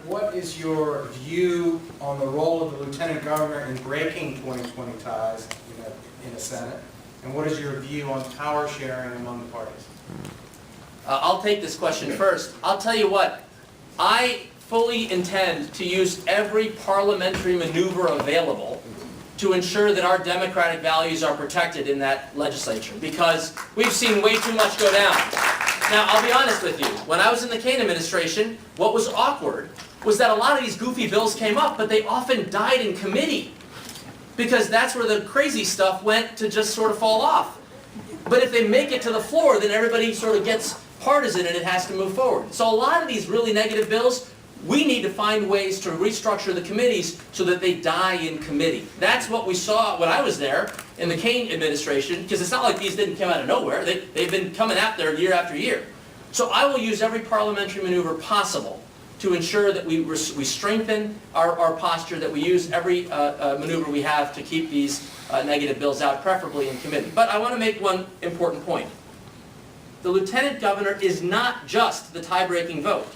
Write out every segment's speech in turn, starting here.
what is your view on the role of the Lieutenant Governor in breaking 2020 ties in the Senate? And what is your view on power sharing among the parties? I'll take this question first. I'll tell you what, I fully intend to use every parliamentary maneuver available to ensure that our democratic values are protected in that legislature, because we've seen way too much go down. Now, I'll be honest with you. When I was in the Kane administration, what was awkward was that a lot of these goofy bills came up, but they often died in committee, because that's where the crazy stuff went to just sort of fall off. But if they make it to the floor, then everybody sort of gets partisan and it has to move forward. So a lot of these really negative bills, we need to find ways to restructure the committees so that they die in committee. That's what we saw when I was there in the Kane administration, because it's not like these didn't come out of nowhere. They've been coming out there year after year. So I will use every parliamentary maneuver possible to ensure that we strengthen our posture, that we use every maneuver we have to keep these negative bills out, preferably in committee. But I want to make one important point. The Lieutenant Governor is not just the tie-breaking vote.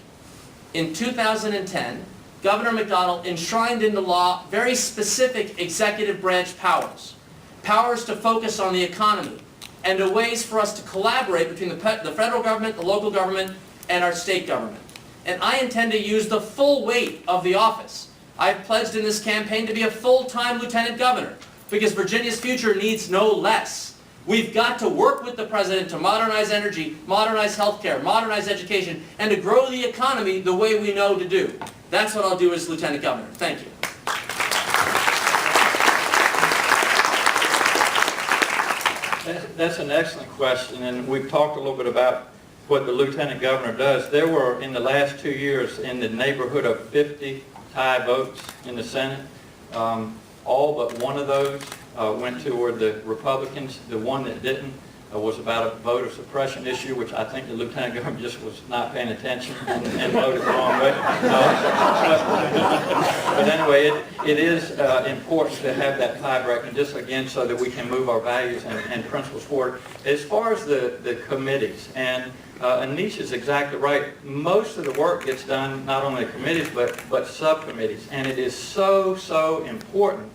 In 2010, Governor McDonnell enshrined into law very specific executive branch powers. Powers to focus on the economy, and to ways for us to collaborate between the federal government, the local government, and our state government. And I intend to use the full weight of the office. I've pledged in this campaign to be a full-time Lieutenant Governor, because Virginia's future needs no less. We've got to work with the President to modernize energy, modernize healthcare, modernize education, and to grow the economy the way we know to do. That's what I'll do as Lieutenant Governor. Thank you. That's an excellent question, and we've talked a little bit about what the Lieutenant Governor does. There were, in the last 2 years, in the neighborhood of 50 tie votes in the Senate. All but one of those went toward the Republicans. The one that didn't was about a voter suppression issue, which I think the Lieutenant Governor just was not paying attention and voted the wrong way. But anyway, it is important to have that tie-breaking, just again so that we can move our values and principles forward. As far as the committees, and Aneesh is exactly right, most of the work gets done not only in committees but subcommittees, and it is so important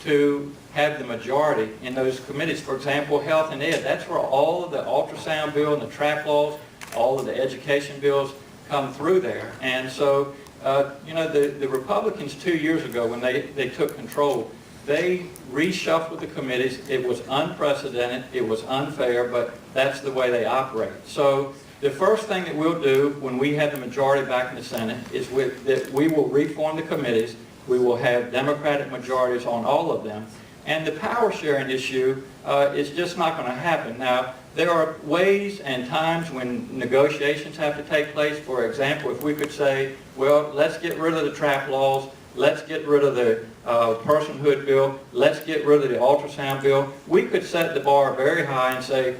to have the majority in those committees. For example, health and ed, that's where all of the ultrasound bill and the track laws, all of the education bills come through there. And so, the Republicans 2 years ago, when they took control, they reshuffled the committees. It was unprecedented, it was unfair, but that's the way they operate. So the first thing that we'll do when we have the majority back in the Senate is that we will reform the committees. We will have Democratic majorities on all of them. And the power sharing issue is just not going to happen. Now, there are ways and times when negotiations have to take place. For example, if we could say, well, let's get rid of the trap laws, let's get rid of the personhood bill, let's get rid of the ultrasound bill, we could set the bar very high and say,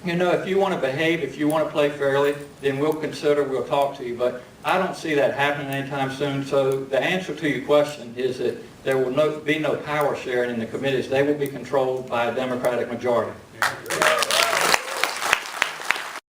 if you want to behave, if you want to play fairly, then we'll talk to you. But I don't see that happening anytime soon. So the answer to your question is that there will be no power sharing in the committees. They will be controlled by a Democratic majority.